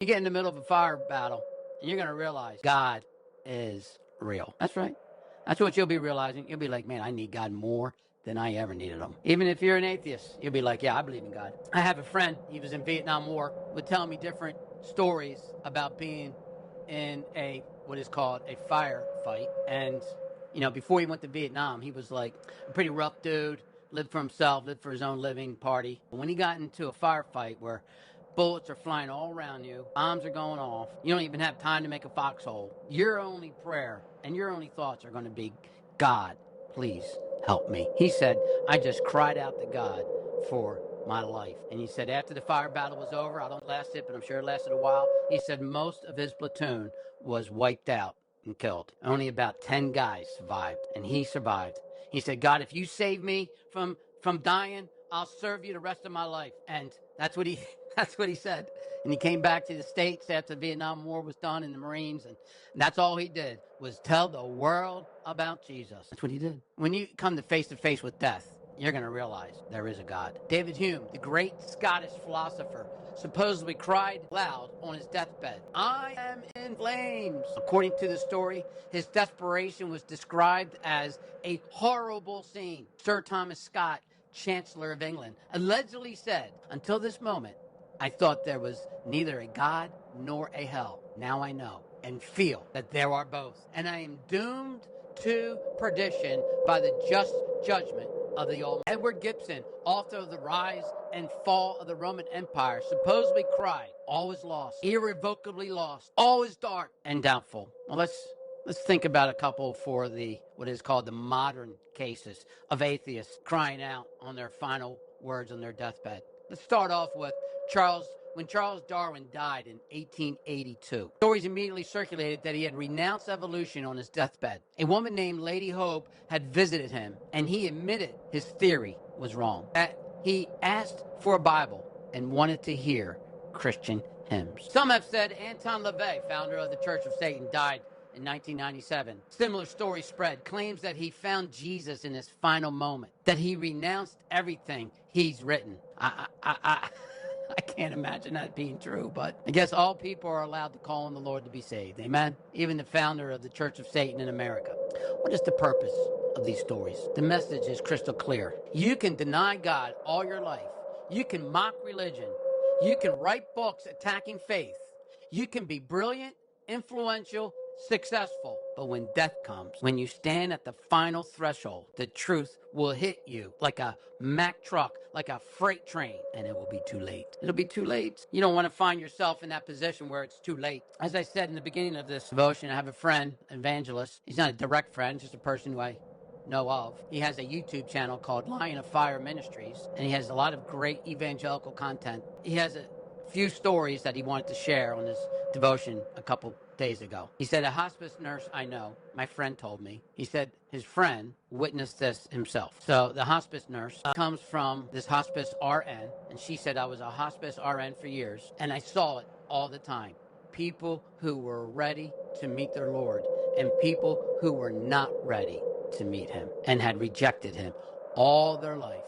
You get in the middle of a fire battle, and you're going to realize God is real. That's right. That's what you'll be realizing. You'll be like, man, I need God more than I ever needed him. Even if you're an atheist, you'll be like, yeah, I believe in God. I have a friend, he was in Vietnam War, would tell me different stories about being in what is called a firefight. And, before he went to Vietnam, he was like a pretty rough dude, lived for himself, lived for his own living party. When he got into a firefight where bullets are flying all around you, bombs are going off, you don't even have time to make a foxhole, your only prayer and your only thoughts are going to be, God, please help me. He said, I just cried out to God for my life. And he said after the fire battle was over, I don't last it, but I'm sure it lasted a while, he said most of his platoon was wiped out and killed. Only about 10 guys survived, and he survived. He said, God, if you save me from dying, I'll serve you the rest of my life. And that's what he said. And he came back to the States after the Vietnam War was done in the Marines, and that's all he did was tell the world about Jesus. That's what he did. When you come to face with death, you're going to realize there is a God. David Hume, the great Scottish philosopher, supposedly cried loud on his deathbed, I am in flames. According to the story, his desperation was described as a horrible scene. Sir Thomas Scott, Chancellor of England, allegedly said, until this moment, I thought there was neither a God nor a hell. Now I know and feel that there are both. And I am doomed to perdition by the just judgment of the Almighty. Edward Gibson, author of The Rise and Fall of the Roman Empire, supposedly cried, all is lost, irrevocably lost, all is dark and doubtful. Well, let's think about a couple for what is called the modern cases of atheists crying out on their final words on their deathbed. Let's start off with when Charles Darwin died in 1882. Stories immediately circulated that he had renounced evolution on his deathbed. A woman named Lady Hope had visited him, and he admitted his theory was wrong. That he asked for a Bible and wanted to hear Christian hymns. Some have said Anton LaVey, founder of the Church of Satan, died in 1997. Similar story spread, claims that he found Jesus in his final moment, that he renounced everything he's written. I can't imagine that being true, but I guess all people are allowed to call on the Lord to be saved. Amen? Even the founder of the Church of Satan in America. What is the purpose of these stories? The message is crystal clear. You can deny God all your life. You can mock religion. You can write books attacking faith. You can be brilliant, influential, successful. But when death comes, when you stand at the final threshold, the truth will hit you like a Mack truck, like a freight train, and it will be too late. It'll be too late. You don't want to find yourself in that position where it's too late. As I said in the beginning of this devotion, I have a friend, evangelist. He's not a direct friend, just a person who I know of. He has a YouTube channel called Lion of Fire Ministries, and he has a lot of great evangelical content. He has a few stories that he wanted to share on his devotion a couple days ago. He said, a hospice nurse I know, my friend told me, he said his friend witnessed this himself. So the hospice nurse comes from this hospice RN, and she said, I was a hospice RN for years, and I saw it all the time. People who were ready to meet their Lord and people who were not ready to meet him and had rejected him all their life.